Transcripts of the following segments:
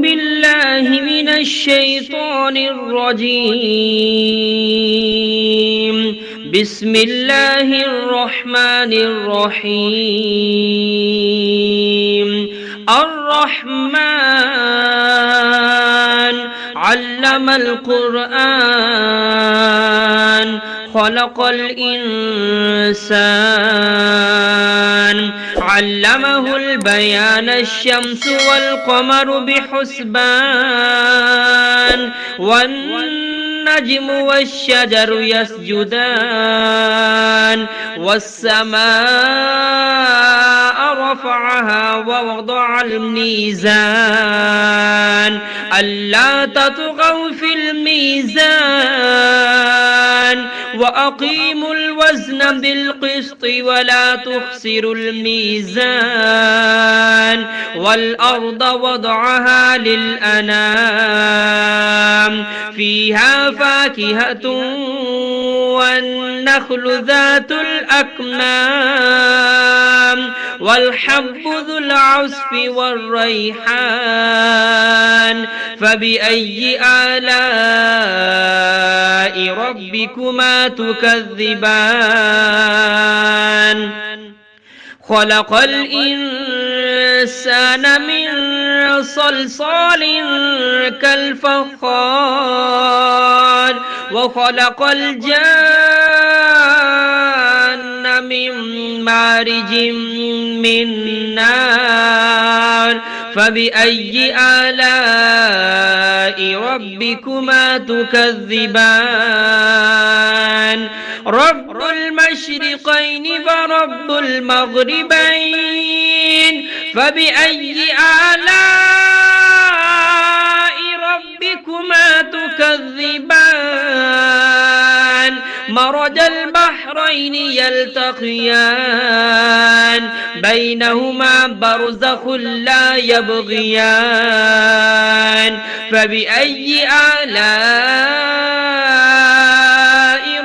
بالله من الشيطان الرجيم. بسم الله الرحمن الرحيم. الرحمن علم القرآن خلق الإنسان علمه البيان. الشمس والقمر بحسبان والنجم والشجر يسجدان والسماء رفعها ووضع الميزان ألا تطغوا في الميزان وأقيموا الوزن بالقسط ولا تخسروا الميزان والأرض وضعها للأنام فيها فاكهة والنخل ذات الأكمام والحب ذو العصف والريحان فبأي آلاء ربكما تكذبان. خلق الإنسان من صلصال كالفخار وخلق الجان من مارج من نار فبأي آلاء ربكما تكذبان. رب المشرقين ورب المغربين فبأي آلاء ربكما تكذبان. مرج البحرين يلتقيان بينهما برزخ لا يبغيان فبأي آلاء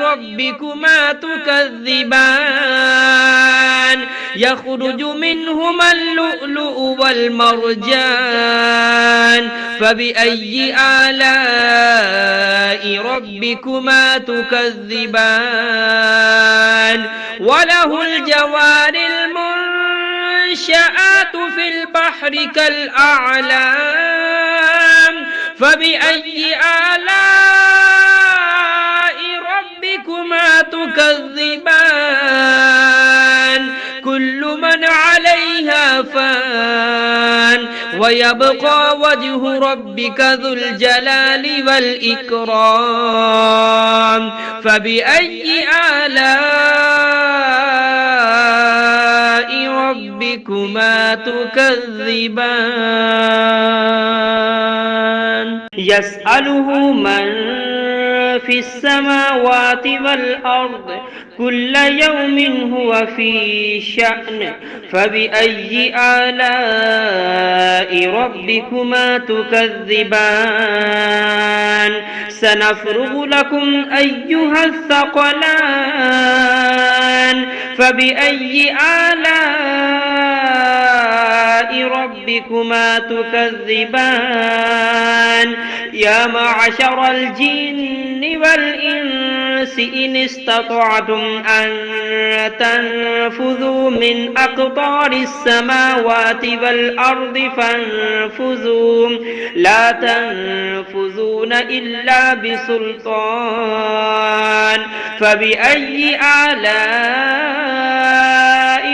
ربكما تكذبان. يخرج منهما اللؤلؤ والمرجان فبأي آلاء ربكما تكذبان. وله الجوار المنشآت في البحر كالأعلام فبأي آلاء ربكما تكذبان. كل من عليها فان ويبقى وجه ربك ذو الجلال والإكرام فبأي آلاء ربكما تكذبان. يسأله من في السماوات والأرض كل يوم هو في شأن فبأي آلاء ربكما تكذبان. سنفرغ لكم أيها الثقلان فبأي آلاء ربكما تكذبان. يا معشر الجن والإنس إن استطعتم أن تنفذوا من أقطار السماوات والأرض فانفذوا لا تنفذون إلا بسلطان فبأي آلاء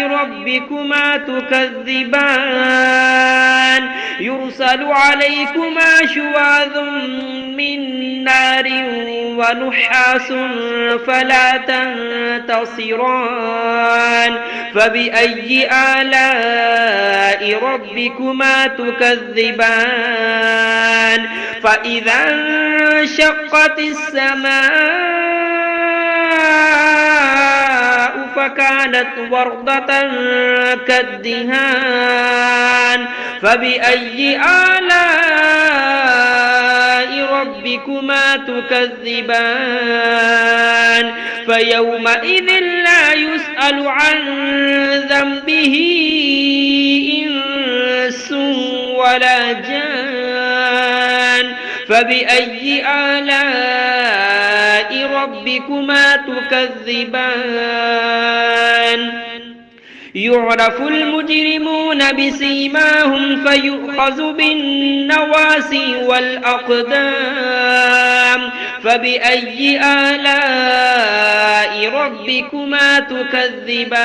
ربكما تكذبان. يرسل عليكما شواظ من نار ونحاس فلا تنتصران فبأي آلاء ربكما تكذبان. فإذا انشقت السماء فكانت وردة كالدهان فبأي آلاء ربكما تكذبان. فيومئذ لا يسأل عن ذنبه إنس ولا جان فبأي آلاء ربكما تكذبان يعرف المجرمون بسيماهم فيؤخذ بالنواسي والأقدام فبأي آلاء ربكما تكذبان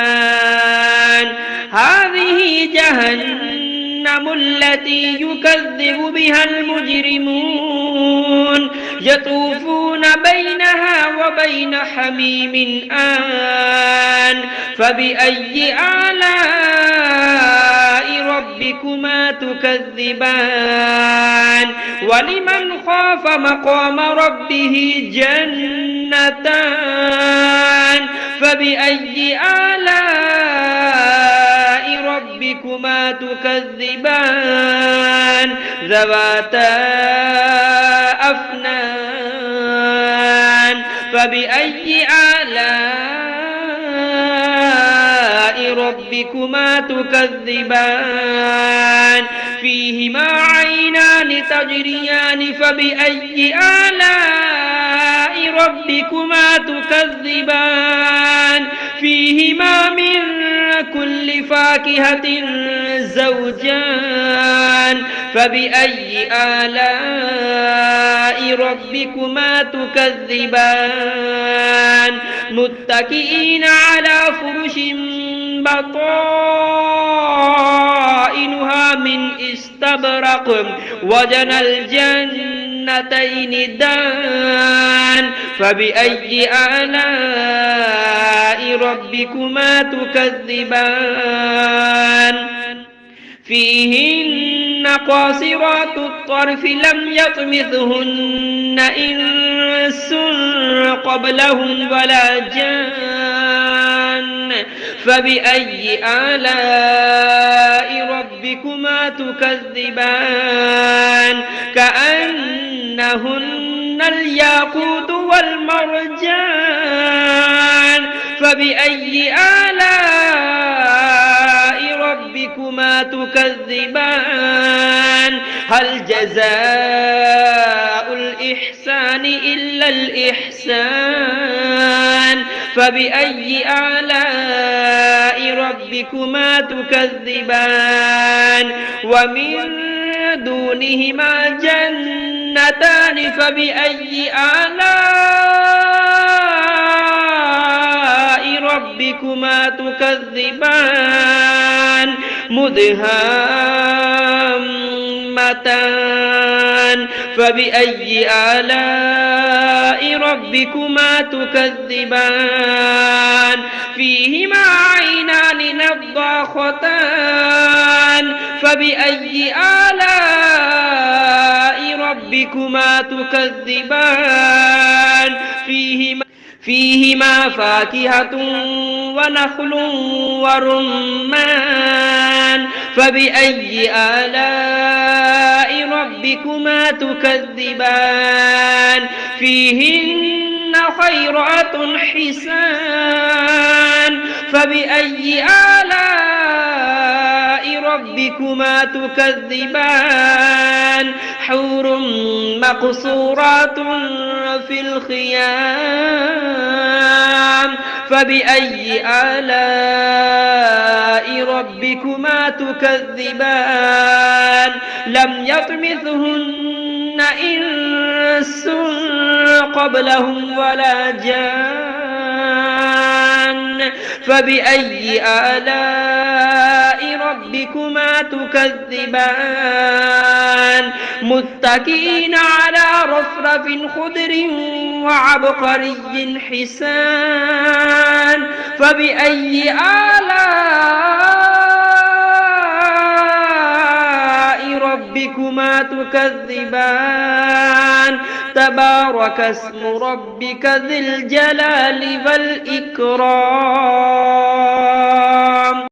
هذه جهنم التي يكذب بها المجرمون يطوفون بينها وبين حميم آن فبأي آلاء ربكما تكذبان ولمن خاف مقام ربه جنتان فبأي آلاء ربكما تكذبان ذواتا أفنان فبأي آلاء ربكما تكذبان فيهما عينان تجريان فبأي آلاء ربكما تكذبان فيهما من كل فاكهة زوجان فبأي آلاء ربكما تكذبان متكئين على فرش بطائنها من استبرق وجنى الجنتين دان فبأي آلاء ربكما تكذبان فيهن قاصرات الطرف لم يطمثهن إنس قبلهم ولا جان فبأي آلاء ربكما تكذبان كأنهن الياقوت والمرجان فبأي آلاء ربكما تكذبان هل جزاء الإحسان إلا الإحسان فبأي آلاء ربكما تكذبان ومن دونهما جنتان فبأي آلاء ربكما تكذبان مدهامتان فبأي آلاء ربكما تكذبان فيهما عينان نضاختان فبأي آلاء ربكما تكذبان فيهما فاكهة ونخل ورمان فبأي آلاء ربكما تكذبان فيهن خيرات حسان فبأي آلاء ربكما تكذبان حور مقصورات في الخيام فبأي آلاء ربكما تكذبان لم يطمثهن إنس قبلهم ولا جان فبأي آلاء ربكما تكذبان متكئين على رفرف خضر وعبقري حسان فبأي آلاء ربكما تكذبان تبارك اسم ربك ذي الجلال والإكرام